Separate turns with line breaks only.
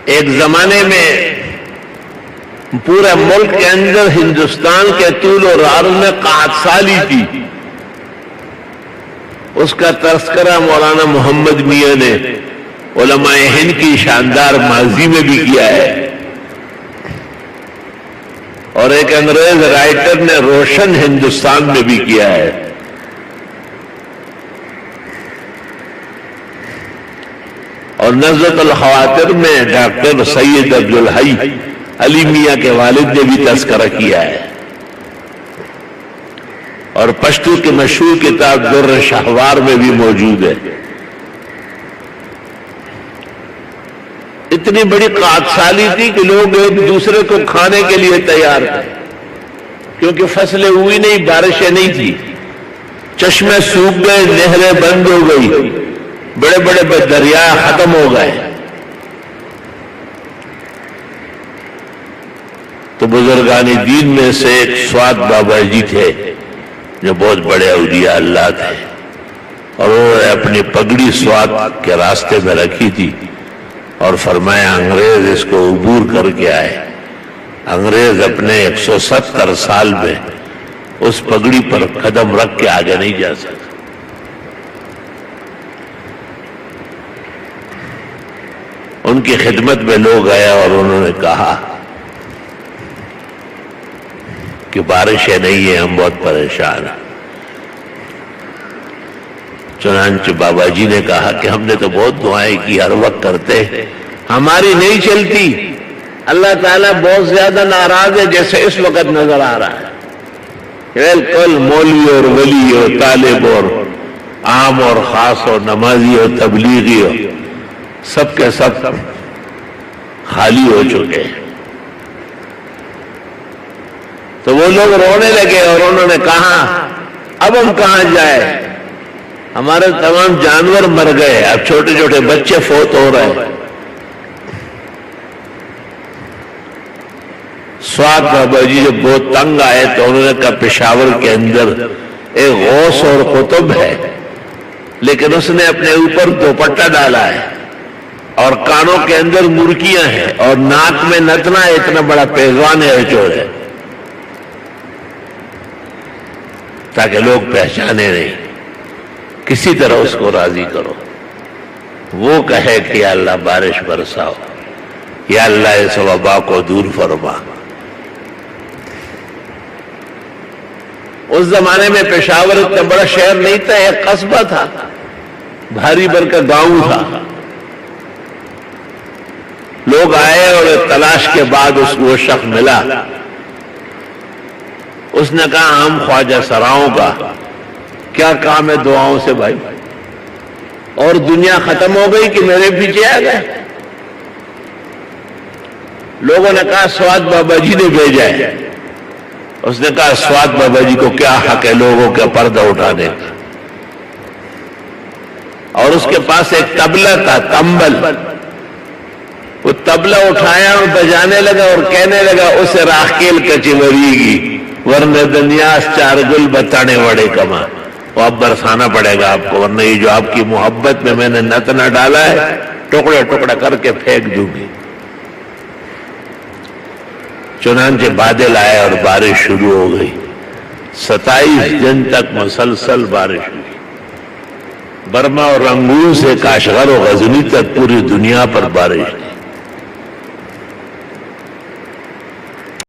ایک زمانے میں پورے ملک کے اندر ہندوستان کے طول و عرض میں قحط سالی تھی. اس کا تذکرہ مولانا محمد میاں نے علماء ہند کی شاندار ماضی میں بھی کیا ہے، اور ایک انگریز رائٹر نے روشن ہندوستان میں بھی کیا ہے. اور نزلۃ الخواطر میں ڈاکٹر سید عبدالحی علی میاں کے والد نے بھی تذکرہ کیا ہے، اور پشتو کی مشہور کتاب در شہوار میں بھی موجود ہے. اتنی بڑی قحط سالی تھی کہ لوگ ایک دوسرے کو کھانے کے لیے تیار تھے، کیونکہ فصلیں ہوئی نہیں، بارشیں نہیں تھی، چشمے سوکھ گئے، نہریں بند ہو گئی، بڑے بڑے دریا ختم ہو گئے. تو بزرگان دین میں سے ایک سوات بابا جی تھے جو بہت بڑے اولیاء اللہ تھے، اور انہوں نے اپنی پگڑی سوات کے راستے میں رکھی تھی اور فرمایا انگریز اس کو عبور کر کے آئے. انگریز اپنے 170 سال میں اس پگڑی پر قدم رکھ کے آگے نہیں جا سکتا. ان کی خدمت میں لوگ آئے اور انہوں نے کہا کہ بارشیں نہیں ہیں، ہم بہت پریشان ہیں. چنانچہ بابا جی نے کہا کہ ہم نے تو بہت دعائیں کی، ہر وقت کرتے، ہماری نہیں چلتی. اللہ تعالیٰ بہت زیادہ ناراض ہے جیسے اس وقت نظر آ رہا ہے. بالکل مولوی اور ولی اور طالب اور عام اور خاص اور نمازی اور تبلیغی ہو، سب کے سب خالی ہو چکے ہیں. تو وہ لوگ رونے لگے اور انہوں نے کہا اب ہم کہاں جائیں، ہمارے تمام جانور مر گئے، اب چھوٹے چھوٹے بچے فوت ہو رہے ہیں. سوات بابا جی جب بہت تنگ آئے تو انہوں نے کہا پشاور کے اندر ایک غوث اور قطب ہے، لیکن اس نے اپنے اوپر دوپٹہ ڈالا ہے اور کانوں کے اندر مرکیاں ہیں اور ناک میں نتنا ہے، اتنا بڑا پیزوان ہے جو ہے، تاکہ لوگ پہچانے نہیں. کسی طرح اس کو راضی کرو. وہ کہے کہ یا اللہ بارش برساؤ، یا اللہ اس وبا کو دور فرما. اس زمانے میں پشاور اتنا بڑا شہر نہیں تھا، ایک قصبہ تھا، بھاری بھر کا گاؤں تھا. لوگ آئے اور تلاش کے بعد اس کو وہ شخص ملا. اس نے کہا ہم خواجہ سراؤں کا کیا کام ہے دعاؤں سے بھائی، اور دنیا ختم ہو گئی کہ میرے پیچھے آ گئے. لوگوں نے کہا سوات بابا جی نے بھیجا ہے. اس نے کہا سوات بابا جی کو کیا حق ہے لوگوں کا پردہ اٹھانے کا. اور اس کے پاس ایک طبلہ تھا، تمبل. وہ طبلہ اٹھایا اور بجانے لگا اور کہنے لگا اسے راکھیل کچی وریگی ورنہ دنیاس چار گل بتانے وڑے کما. وہ اب برسانا پڑے گا آپ کو، ورنہ یہ جو آپ کی محبت میں نے نتنا ڈالا ہے ٹکڑے ٹکڑا کر کے پھینک دوں گی. چنانچہ بادل آئے اور بارش شروع ہو گئی. 27 دن تک مسلسل بارش ہوئی. برما اور رنگون سے کاشغر و غزنی تک پوری دنیا پر بارش تھی.